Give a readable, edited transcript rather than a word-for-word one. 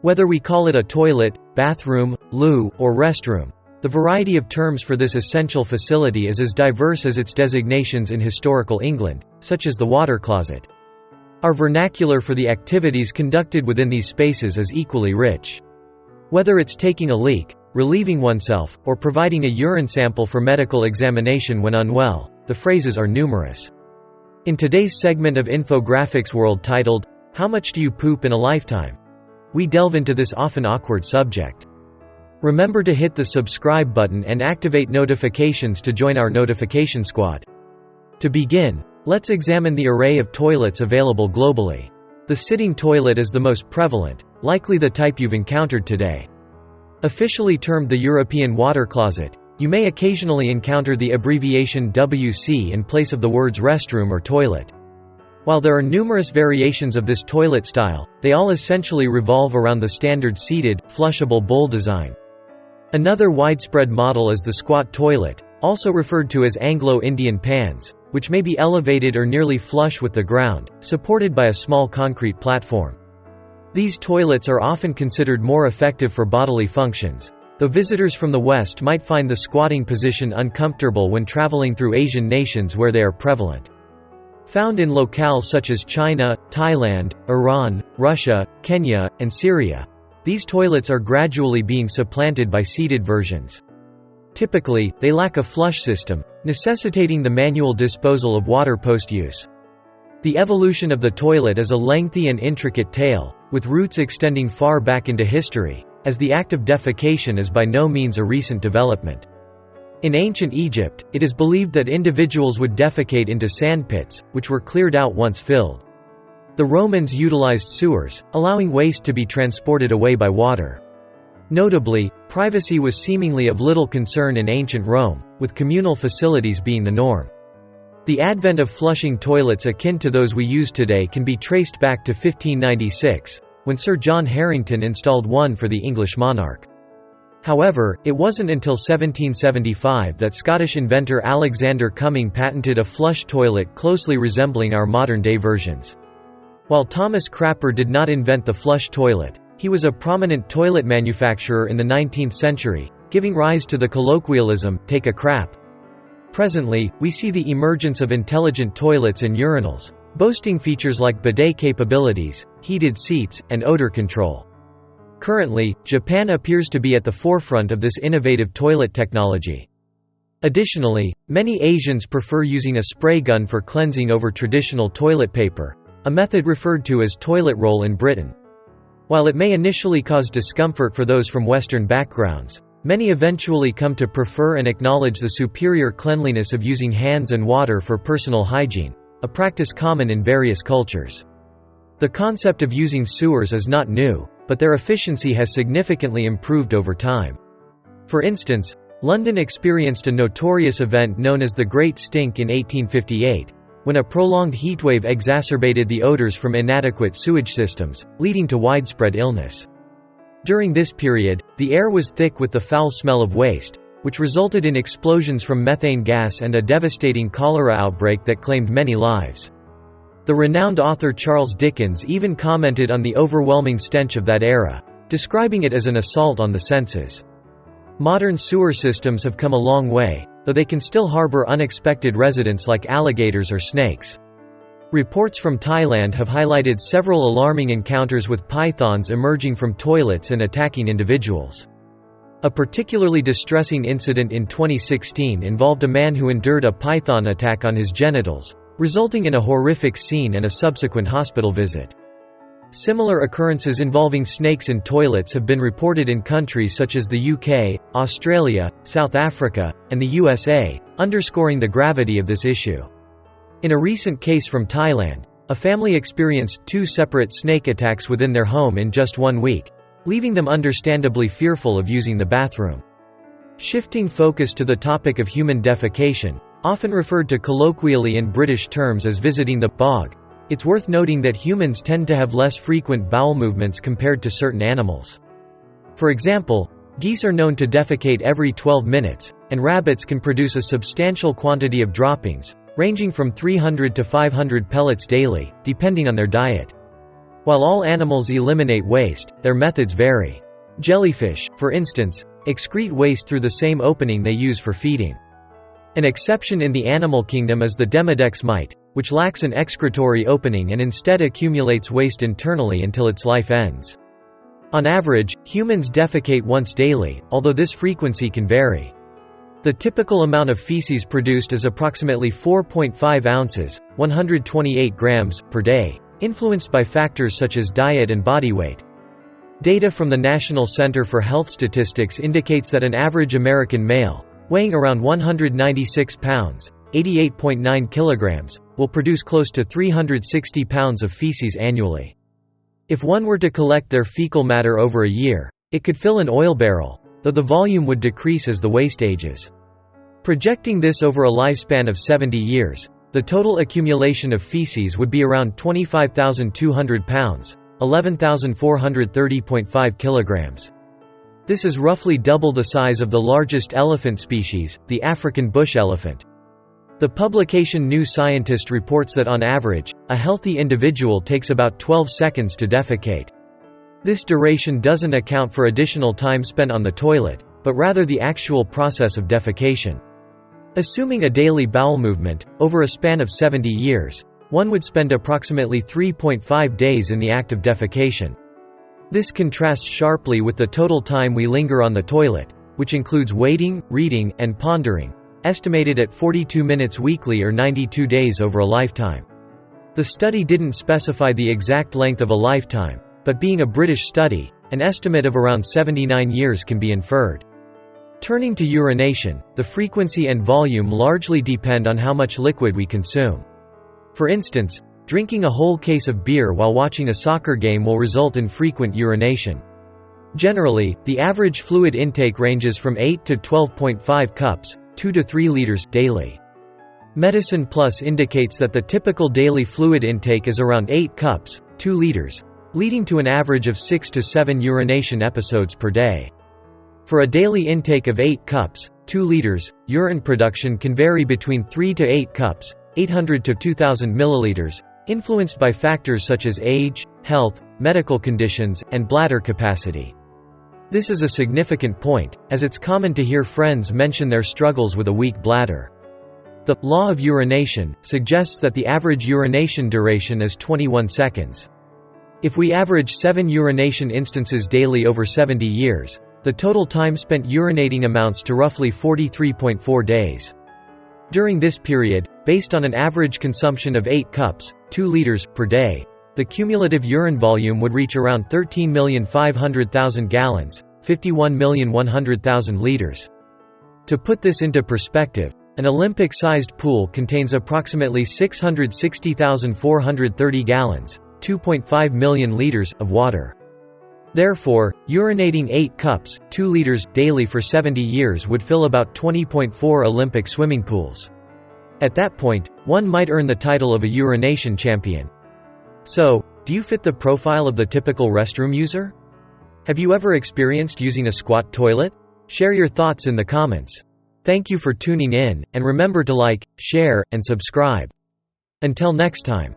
Whether we call it a toilet, bathroom, loo, or restroom, the variety of terms for this essential facility is as diverse as its designations in historical England, such as the water closet. Our vernacular for the activities conducted within these spaces is equally rich. Whether it's taking a leak, relieving oneself, or providing a urine sample for medical examination when unwell, the phrases are numerous. In today's segment of Infographics World titled, "How Much Do You Poop in a Lifetime?" we delve into this often awkward subject. Remember to hit the subscribe button and activate notifications to join our notification squad. To begin, let's examine the array of toilets available globally. The sitting toilet is the most prevalent, likely the type you've encountered today. Officially termed the European water closet, you may occasionally encounter the abbreviation WC in place of the words restroom or toilet. While there are numerous variations of this toilet style, they all essentially revolve around the standard seated, flushable bowl design. Another widespread model is the squat toilet, also referred to as Anglo-Indian pans, which may be elevated or nearly flush with the ground, supported by a small concrete platform. These toilets are often considered more effective for bodily functions, though visitors from the West might find the squatting position uncomfortable when traveling through Asian nations where they are prevalent. Found in locales such as China, Thailand, Iran, Russia, Kenya, and Syria, these toilets are gradually being supplanted by seated versions. Typically, they lack a flush system, necessitating the manual disposal of water post-use. The evolution of the toilet is a lengthy and intricate tale, with roots extending far back into history, as the act of defecation is by no means a recent development. In ancient Egypt, it is believed that individuals would defecate into sandpits, which were cleared out once filled. The Romans utilized sewers, allowing waste to be transported away by water. Notably, privacy was seemingly of little concern in ancient Rome, with communal facilities being the norm. The advent of flushing toilets akin to those we use today can be traced back to 1596, when Sir John Harington installed one for the English monarch. However, it wasn't until 1775 that Scottish inventor Alexander Cumming patented a flush toilet closely resembling our modern-day versions. While Thomas Crapper did not invent the flush toilet, he was a prominent toilet manufacturer in the 19th century, giving rise to the colloquialism, "take a crap." Presently, we see the emergence of intelligent toilets and urinals, boasting features like bidet capabilities, heated seats, and odor control. Currently, Japan appears to be at the forefront of this innovative toilet technology. Additionally, many Asians prefer using a spray gun for cleansing over traditional toilet paper, a method referred to as toilet roll in Britain. While it may initially cause discomfort for those from Western backgrounds, many eventually come to prefer and acknowledge the superior cleanliness of using hands and water for personal hygiene, a practice common in various cultures. The concept of using sewers is not new, but their efficiency has significantly improved over time. For instance, London experienced a notorious event known as the Great Stink in 1858, when a prolonged heatwave exacerbated the odors from inadequate sewage systems, leading to widespread illness. During this period, the air was thick with the foul smell of waste, which resulted in explosions from methane gas and a devastating cholera outbreak that claimed many lives. The renowned author Charles Dickens even commented on the overwhelming stench of that era, describing it as an assault on the senses. Modern sewer systems have come a long way, though they can still harbor unexpected residents like alligators or snakes. Reports from Thailand have highlighted several alarming encounters with pythons emerging from toilets and attacking individuals. A particularly distressing incident in 2016 involved a man who endured a python attack on his genitals, resulting in a horrific scene and a subsequent hospital visit. Similar occurrences involving snakes in toilets have been reported in countries such as the UK, Australia, South Africa, and the USA, underscoring the gravity of this issue. In a recent case from Thailand, a family experienced 2 separate snake attacks within their home in just 1 week, leaving them understandably fearful of using the bathroom. Shifting focus to the topic of human defecation, often referred to colloquially in British terms as visiting the bog, it's worth noting that humans tend to have less frequent bowel movements compared to certain animals. For example, geese are known to defecate every 12 minutes, and rabbits can produce a substantial quantity of droppings, ranging from 300 to 500 pellets daily, depending on their diet. While all animals eliminate waste, their methods vary. Jellyfish, for instance, excrete waste through the same opening they use for feeding. An exception in the animal kingdom is the Demodex mite, which lacks an excretory opening and instead accumulates waste internally until its life ends. On average, humans defecate once daily, although this frequency can vary. The typical amount of feces produced is approximately 4.5 ounces, 128 grams, per day, influenced by factors such as diet and body weight. Data from the National Center for Health Statistics indicates that an average American male, weighing around 196 pounds, 88.9 kilograms, will produce close to 360 pounds of feces annually. If one were to collect their fecal matter over a year, it could fill an oil barrel, though the volume would decrease as the waste ages. Projecting this over a lifespan of 70 years, the total accumulation of feces would be around 25,200 pounds, 11,430.5 kilograms. This is roughly double the size of the largest elephant species, the African bush elephant. The publication New Scientist reports that on average, a healthy individual takes about 12 seconds to defecate. This duration doesn't account for additional time spent on the toilet, but rather the actual process of defecation. Assuming a daily bowel movement, over a span of 70 years, one would spend approximately 3.5 days in the act of defecation. This contrasts sharply with the total time we linger on the toilet, which includes waiting, reading, and pondering, estimated at 42 minutes weekly or 92 days over a lifetime. The study didn't specify the exact length of a lifetime, but being a British study, an estimate of around 79 years can be inferred. Turning to urination, the frequency and volume largely depend on how much liquid we consume. For instance, drinking a whole case of beer while watching a soccer game will result in frequent urination. Generally, the average fluid intake ranges from 8 to 12.5 cups, 2 to 3 liters, daily. Medicine Plus indicates that the typical daily fluid intake is around 8 cups, 2 liters, leading to an average of 6 to 7 urination episodes per day. For a daily intake of 8 cups, 2 liters, urine production can vary between 3 to 8 cups, 800 to 2,000 milliliters, influenced by factors such as age, health, medical conditions, and bladder capacity. This is a significant point, as it's common to hear friends mention their struggles with a weak bladder. The law of urination suggests that the average urination duration is 21 seconds. If we average 7 urination instances daily over 70 years, the total time spent urinating amounts to roughly 43.4 days. During this period, based on an average consumption of 8 cups, 2 liters, per day, the cumulative urine volume would reach around 13,500,000 gallons, 51,100,000 liters. To put this into perspective, an Olympic-sized pool contains approximately 660,430 gallons, 2.5 million liters, of water. Therefore, urinating 8 cups, 2 liters, daily for 70 years would fill about 20.4 Olympic swimming pools. At that point, one might earn the title of a urination champion. So, do you fit the profile of the typical restroom user? Have you ever experienced using a squat toilet? Share your thoughts in the comments. Thank you for tuning in, and remember to like, share, and subscribe. Until next time.